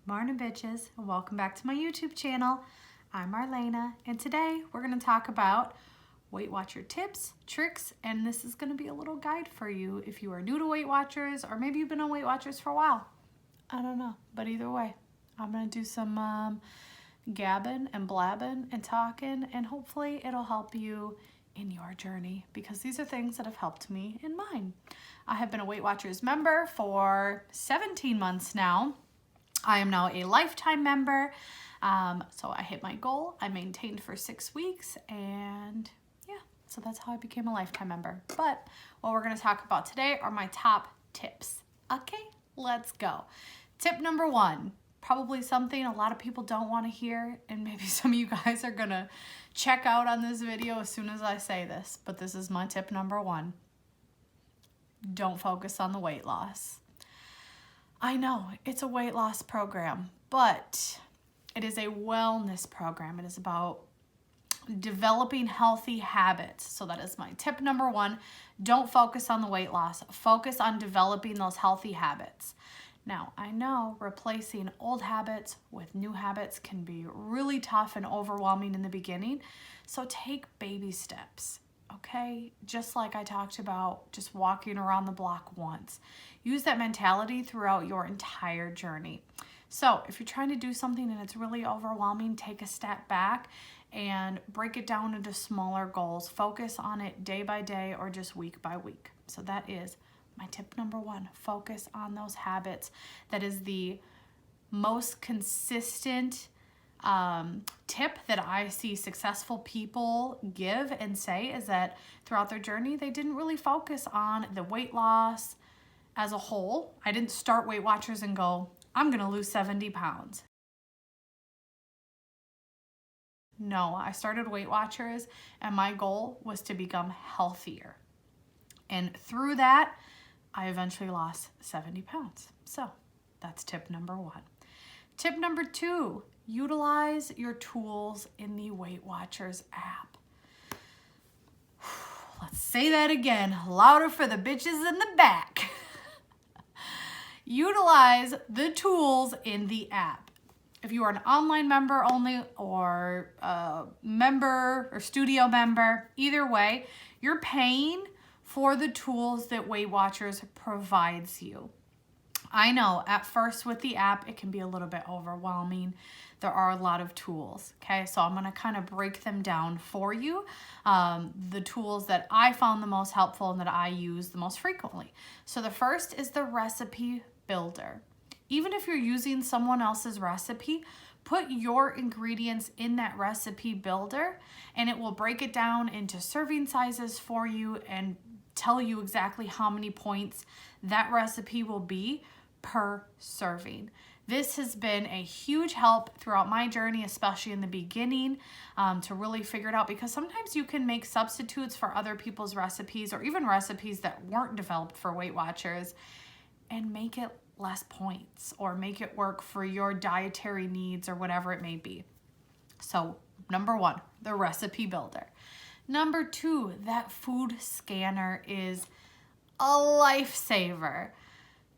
Morning bitches, and welcome back to my YouTube channel. I'm Marlena, and today we're going to talk about Weight Watcher tips, tricks, and this is going to be a little guide for you if you are new to Weight Watchers or maybe you've been on Weight Watchers for a while. I don't know, but either way, I'm going to do some gabbing and blabbing and talking, and hopefully it'll help you in your journey because these are things that have helped me in mine. I have been a Weight Watchers member for 17 months now. I am now a lifetime member. So I hit my goal. I maintained for 6 weeks, and yeah, so that's how I became a lifetime member. But what we're going to talk about today are my top tips. Okay, let's go. Tip number 1, probably something a lot of people don't want to hear, and maybe some of you guys are going to check out on this video as soon as I say this, but this is my tip number 1. Don't focus on the weight loss. I know it's a weight loss program, but it is a wellness program. It is about developing healthy habits. So that is my tip number 1. Don't focus on the weight loss. Focus on developing those healthy habits. Now, I know replacing old habits with new habits can be really tough and overwhelming in the beginning. So take baby steps. Okay, just like I talked about, just walking around the block once. Use that mentality throughout your entire journey. So if you're trying to do something and it's really overwhelming, take a step back and break it down into smaller goals. Focus on it day by day or just week by week. So that is my tip number 1. Focus on those habits. That is the most consistent tip that I see successful people give and say is that throughout their journey, they didn't really focus on the weight loss as a whole. I didn't start Weight Watchers and go, I'm going to lose 70 pounds. No, I started Weight Watchers and my goal was to become healthier. And through that, I eventually lost 70 pounds. So that's tip number 1. Tip number 2, utilize your tools in the Weight Watchers app. Let's say that again, louder for the bitches in the back. Utilize the tools in the app. If you are an online member only or a member or studio member, either way, you're paying for the tools that Weight Watchers provides you. I know at first with the app, it can be a little bit overwhelming. There are a lot of tools, okay? So I'm gonna kind of break them down for you. The tools that I found the most helpful and that I use the most frequently. So the first is the recipe builder. Even if you're using someone else's recipe, put your ingredients in that recipe builder and it will break it down into serving sizes for you and tell you exactly how many points that recipe will be per serving. This has been a huge help throughout my journey, especially in the beginning, to really figure it out, because sometimes you can make substitutes for other people's recipes or even recipes that weren't developed for Weight Watchers and make it less points or make it work for your dietary needs or whatever it may be. So number 1, the recipe builder. Number 2, that food scanner is a lifesaver.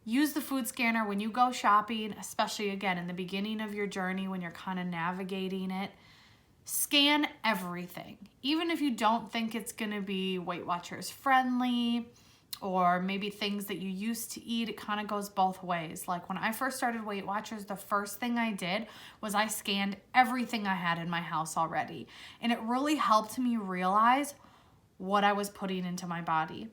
Use the food scanner when you go shopping, especially again in the beginning of your journey when you're kind of navigating it. Scan everything. Even if you don't think it's going to be Weight Watchers friendly or maybe things that you used to eat, it kind of goes both ways. Like when I first started Weight Watchers, the first thing I did was I scanned everything I had in my house already. And it really helped me realize what I was putting into my body.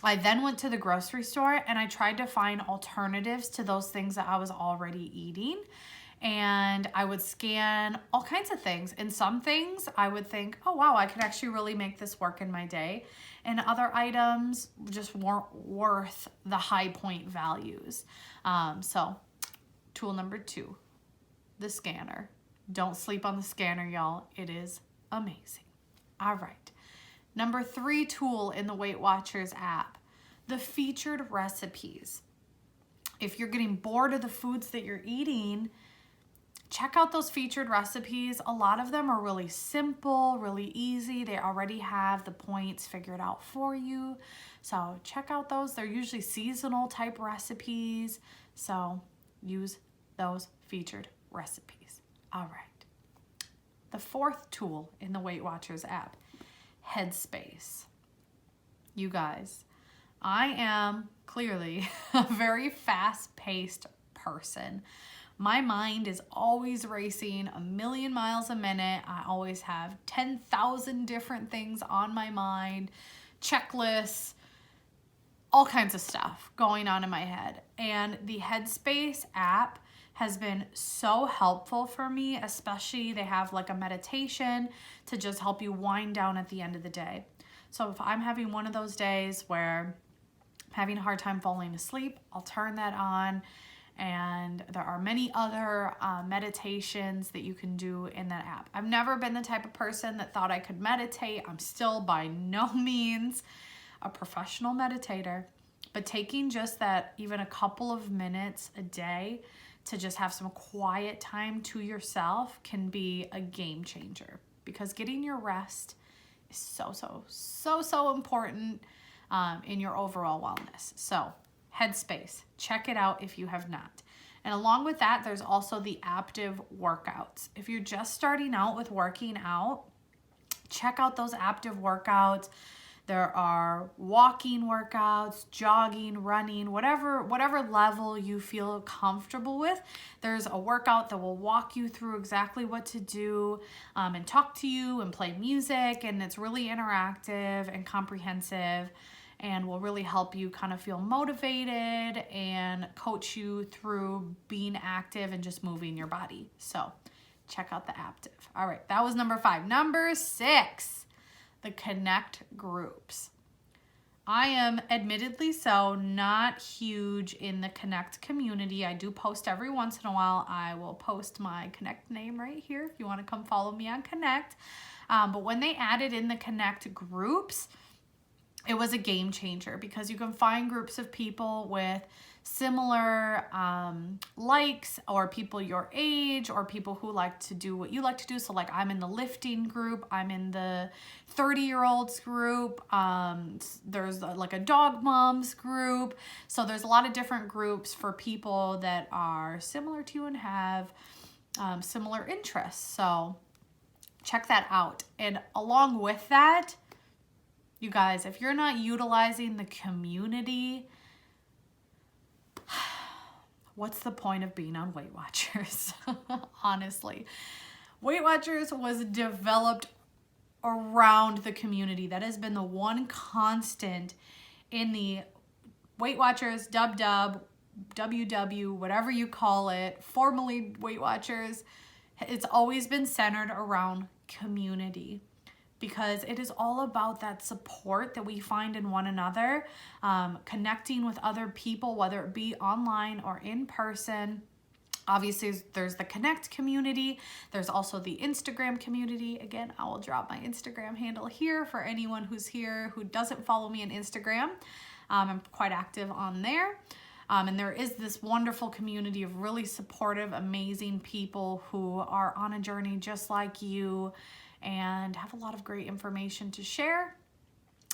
I then went to the grocery store and I tried to find alternatives to those things that I was already eating. And I would scan all kinds of things. And some things I would think, oh wow, I could actually really make this work in my day. And other items just weren't worth the high point values. So tool number 2, the scanner. Don't sleep on the scanner, y'all. It is amazing. All right. Number 3 tool in the Weight Watchers app, the featured recipes. If you're getting bored of the foods that you're eating, check out those featured recipes. A lot of them are really simple, really easy. They already have the points figured out for you. So check out those. They're usually seasonal type recipes. So use those featured recipes. All right. The fourth tool in the Weight Watchers app, Headspace. You guys, I am clearly a very fast-paced person. My mind is always racing a million miles a minute. I always have 10,000 different things on my mind, checklists, all kinds of stuff going on in my head. And the Headspace app has been so helpful for me, especially they have like a meditation to just help you wind down at the end of the day. So if I'm having one of those days where I'm having a hard time falling asleep, I'll turn that on. And there are many other meditations that you can do in that app. I've never been the type of person that thought I could meditate. I'm still by no means a professional meditator, but taking just that even a couple of minutes a day to just have some quiet time to yourself can be a game changer, because getting your rest is so important in your overall wellness. So Headspace, check it out if you have not. And along with that, there's also the Aaptive workouts. If you're just starting out with working out, check out those Aaptive workouts. There are walking workouts, jogging, running, whatever level you feel comfortable with. There's a workout that will walk you through exactly what to do and talk to you and play music. And it's really interactive and comprehensive and will really help you kind of feel motivated and coach you through being active and just moving your body. So check out the Aaptive. All right, that was number 5. Number 6. The Connect groups. I am admittedly so not huge in the Connect community. I do post every once in a while. I will post my Connect name right here if you want to come follow me on Connect. But when they added in the Connect groups, it was a game changer, because you can find groups of people with similar likes, or people your age, or people who like to do what you like to do. So like I'm in the lifting group, I'm in the 30-year-olds group, there's like a dog moms group. So there's a lot of different groups for people that are similar to you and have similar interests. So check that out. And along with that, you guys, if you're not utilizing the community, what's the point of being on Weight Watchers? Honestly, Weight Watchers was developed around the community. That has been the one constant in the Weight Watchers, WW, whatever you call it, formerly Weight Watchers. It's always been centered around community, because it is all about that support that we find in one another, connecting with other people, whether it be online or in person. Obviously, there's the Connect community. There's also the Instagram community. Again, I will drop my Instagram handle here for anyone who's here who doesn't follow me on Instagram. I'm quite active on there. And there is this wonderful community of really supportive, amazing people who are on a journey just like you, and have a lot of great information to share.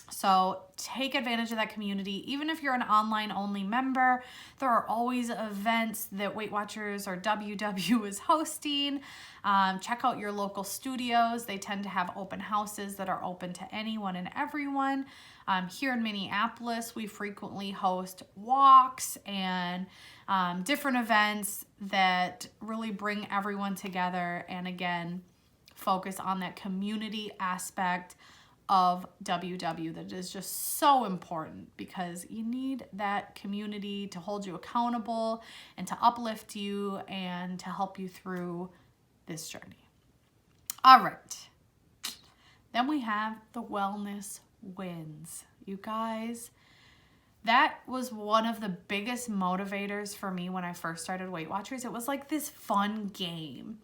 So take advantage of that community. Even if you're an online only member, there are always events that Weight Watchers or WW is hosting. Check out your local studios. They tend to have open houses that are open to anyone and everyone. Here in Minneapolis, we frequently host walks and different events that really bring everyone together, and again, focus on that community aspect of WW that is just so important, because you need that community to hold you accountable and to uplift you and to help you through this journey. All right. Then we have the wellness wins. You guys, that was one of the biggest motivators for me when I first started Weight Watchers. It was like this fun game.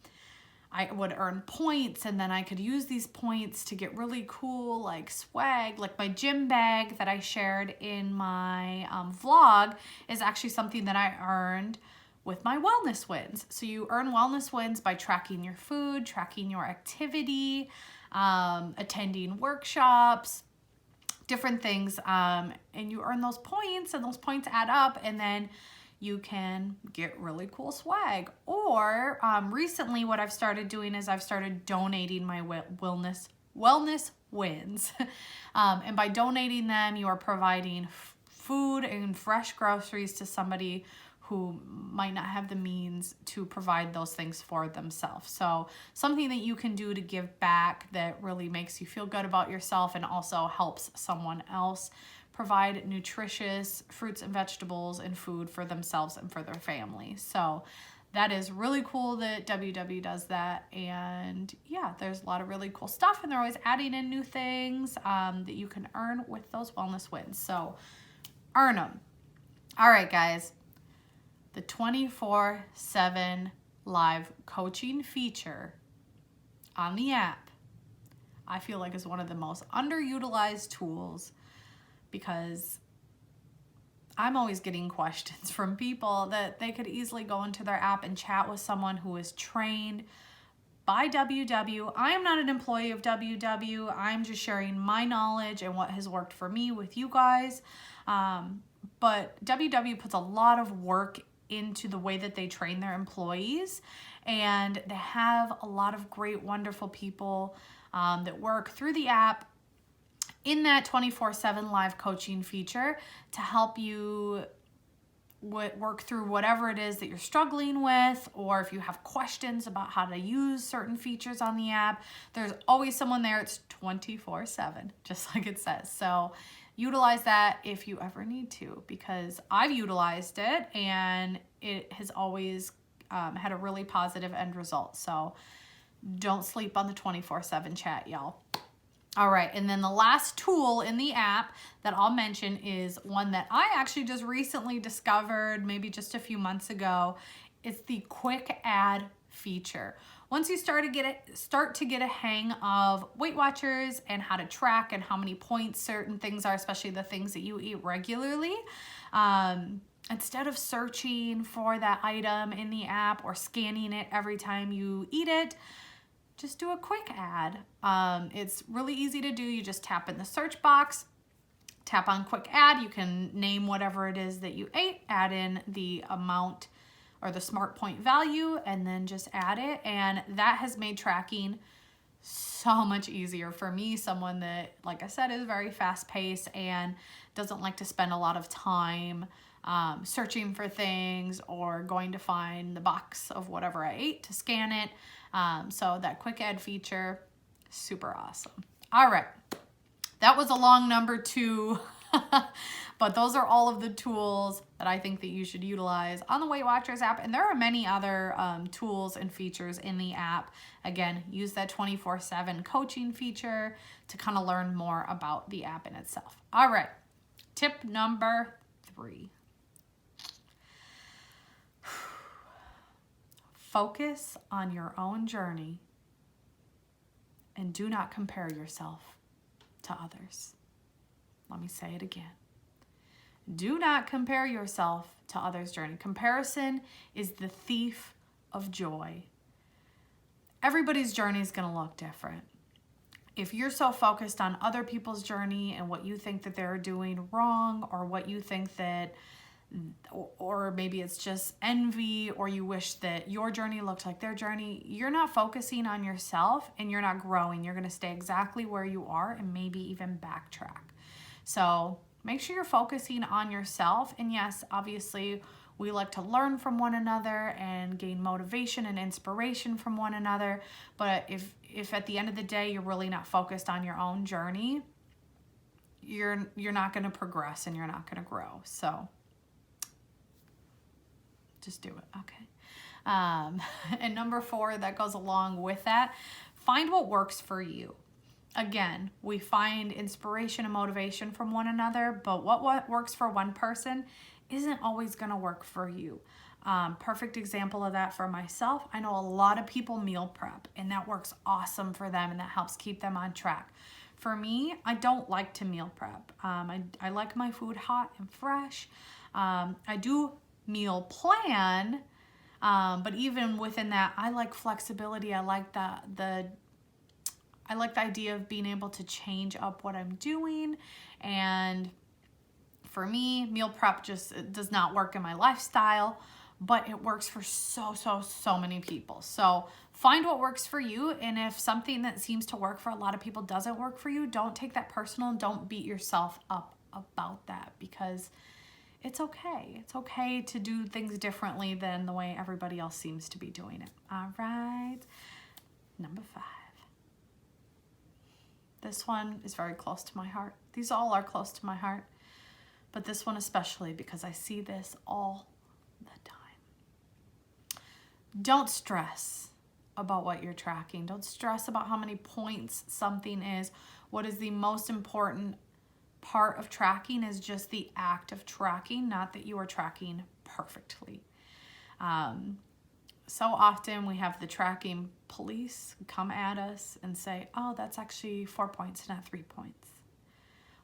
I would earn points, and then I could use these points to get really cool like swag. Like my gym bag that I shared in my vlog is actually something that I earned with my wellness wins. So you earn wellness wins by tracking your food, tracking your activity, attending workshops, different things, and you earn those points, and those points add up, and then you can get really cool swag. Or recently what I've started doing is I've started donating my wellness wins. And by donating them, you are providing food and fresh groceries to somebody who might not have the means to provide those things for themselves. So something that you can do to give back that really makes you feel good about yourself and also helps someone else provide nutritious fruits and vegetables and food for themselves and for their family. So that is really cool that WW does that. And yeah, there's a lot of really cool stuff, and they're always adding in new things that you can earn with those wellness wins. So earn them. All right, guys. The 24/7 live coaching feature on the app, I feel like is one of the most underutilized tools, because I'm always getting questions from people that they could easily go into their app and chat with someone who is trained by WW. I am not an employee of WW. I'm just sharing my knowledge and what has worked for me with you guys. But WW puts a lot of work into the way that they train their employees, and they have a lot of great, wonderful people that work through the app in that 24/7 live coaching feature to help you work through whatever it is that you're struggling with, or if you have questions about how to use certain features on the app. There's always someone there. It's 24/7, just like it says. So utilize that if you ever need to, because I've utilized it and it has always had a really positive end result. So don't sleep on the 24/7 chat, y'all. All right, and then the last tool in the app that I'll mention is one that I actually just recently discovered, maybe just a few months ago. It's the quick add feature. Once you start to get a hang of Weight Watchers and how to track and how many points certain things are, especially the things that you eat regularly, instead of searching for that item in the app or scanning it every time you eat it, just do a quick add. It's really easy to do. You just tap in the search box, tap on quick add. You can name whatever it is that you ate, add in the amount or the smart point value, and then just add it. And that has made tracking so much easier for me, someone that, like I said, is very fast paced and doesn't like to spend a lot of time searching for things or going to find the box of whatever I ate to scan it. So that quick add feature, super awesome. All right, that was a long number 2, but those are all of the tools that I think that you should utilize on the Weight Watchers app. And there are many other tools and features in the app. Again, use that 24/7 coaching feature to kind of learn more about the app in itself. All right, tip number 3. Focus on your own journey and do not compare yourself to others. Let me say it again. Do not compare yourself to others' journey. Comparison is the thief of joy. Everybody's journey is going to look different. If you're so focused on other people's journey and what you think that they're doing wrong, or what you think that, or maybe it's just envy, or you wish that your journey looked like their journey, you're not focusing on yourself and you're not growing. You're going to stay exactly where you are and maybe even backtrack. So make sure you're focusing on yourself. And yes, obviously we like to learn from one another and gain motivation and inspiration from one another. But if at the end of the day you're really not focused on your own journey, you're not going to progress and you're not going to grow. So just do it, okay? And number 4, that goes along with that, find what works for you. Again, we find inspiration and motivation from one another, but what works for one person isn't always going to work for you. Perfect example of that for myself, I know a lot of people meal prep, and that works awesome for them, and that helps keep them on track. For me, I don't like to meal prep. I like my food hot and fresh. I do meal plan, but even within that, I like flexibility. I like the idea of being able to change up what I'm doing. And for me. Meal prep just does not work in my lifestyle, but it works for so many people. So find what works for you. And if something that seems to work for a lot of people doesn't work for you, don't take that personal. Don't beat yourself up about that, because it's okay. It's okay to do things differently than the way everybody else seems to be doing it. All right. Number 5. This one is very close to my heart. These all are close to my heart, but this one especially because I see this all the time. Don't stress about what you're tracking. Don't stress about how many points something is. What is the most important part of tracking is just the act of tracking, not that you are tracking perfectly. So often we have the tracking police come at us and say, oh, that's actually 4 points, not 3 points.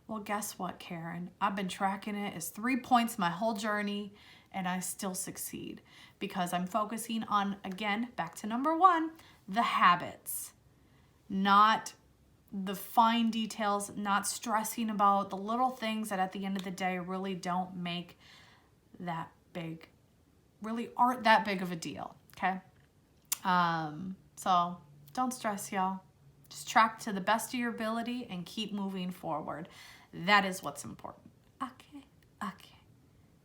Well, guess what, Karen? I've been tracking it as 3 points my whole journey, and I still succeed because I'm focusing on, again, back to number 1, the habits, not the fine details, not stressing about the little things that at the end of the day really don't make that big, really aren't that big of a deal. Okay. So don't stress, y'all. Just track to the best of your ability and keep moving forward. That is what's important. Okay.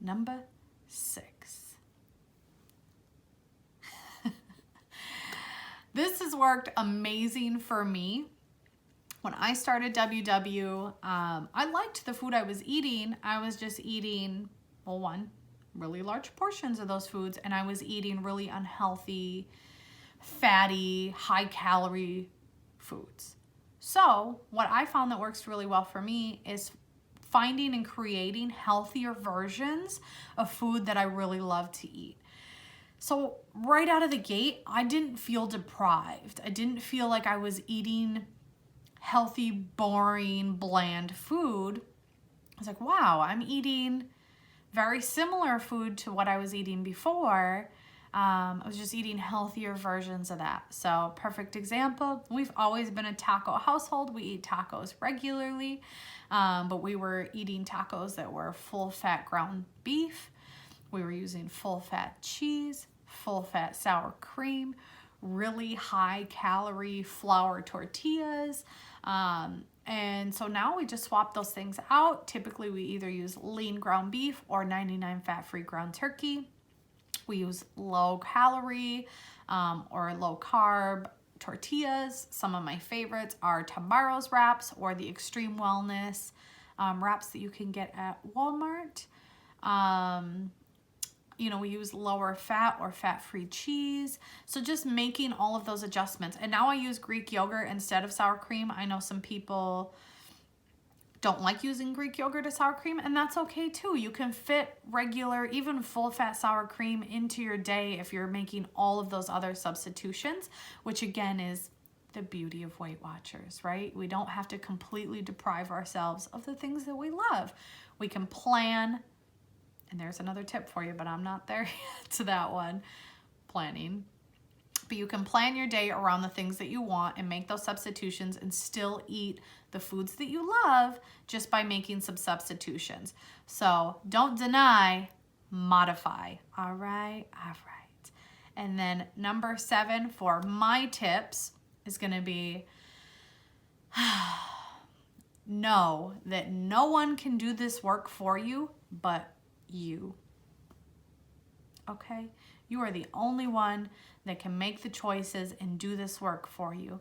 Number 6. This has worked amazing for me. When I started WW, I liked the food I was eating. I was just eating, well, one, really large portions of those foods, and I was eating really unhealthy, fatty, high-calorie foods. So what I found that works really well for me is finding and creating healthier versions of food that I really love to eat. So right out of the gate, I didn't feel deprived. I didn't feel like I was eating healthy, boring, bland food. I was like, wow, I'm eating very similar food to what I was eating before. I was just eating healthier versions of that. So perfect example, we've always been a taco household. We eat tacos regularly, but we were eating tacos that were full fat ground beef. We were using full fat cheese, full fat sour cream, really high calorie flour tortillas. And so now we just swap those things out. Typically we either use lean ground beef or 99 fat-free ground turkey. We use low calorie or low carb tortillas. Some of my favorites are Tomorrow's wraps or the Extreme Wellness wraps that you can get at Walmart. We use lower fat or fat-free cheese. So just making all of those adjustments. And now I use Greek yogurt instead of sour cream. I know some people don't like using Greek yogurt or sour cream, and that's okay too. You can fit regular, even full-fat sour cream into your day if you're making all of those other substitutions, which again is the beauty of Weight Watchers, right? We don't have to completely deprive ourselves of the things that we love. We can plan. And there's another tip for you, but I'm not there yet to that one, planning. But you can plan your day around the things that you want and make those substitutions and still eat the foods that you love just by making some substitutions. So don't deny, modify. All right. And then number 7 for my tips is going to be know that no one can do this work for you but you. Okay? You are the only one that can make the choices and do this work for you.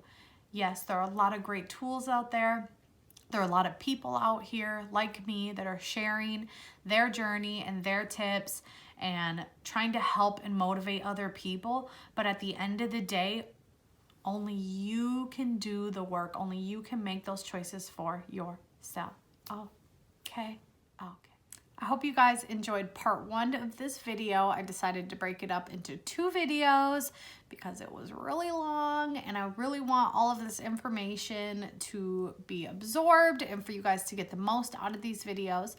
Yes, there are a lot of great tools out there. There are a lot of people out here like me that are sharing their journey and their tips and trying to help and motivate other people. But at the end of the day, only you can do the work. Only you can make those choices for yourself. Okay. I hope you guys enjoyed part 1 of this video. I decided to break it up into 2 videos because it was really long and I really want all of this information to be absorbed and for you guys to get the most out of these videos.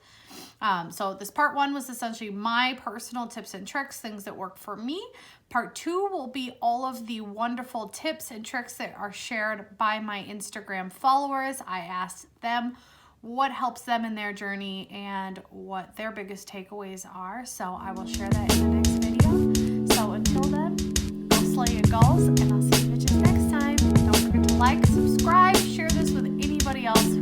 So this part 1 was essentially my personal tips and tricks, things that work for me. Part 2 will be all of the wonderful tips and tricks that are shared by my Instagram followers. I asked them what helps them in their journey and what their biggest takeaways are. So I will share that in the next video. So until then, go slay your goals, and I'll see you bitches next time. Don't forget to like, subscribe, share this with anybody else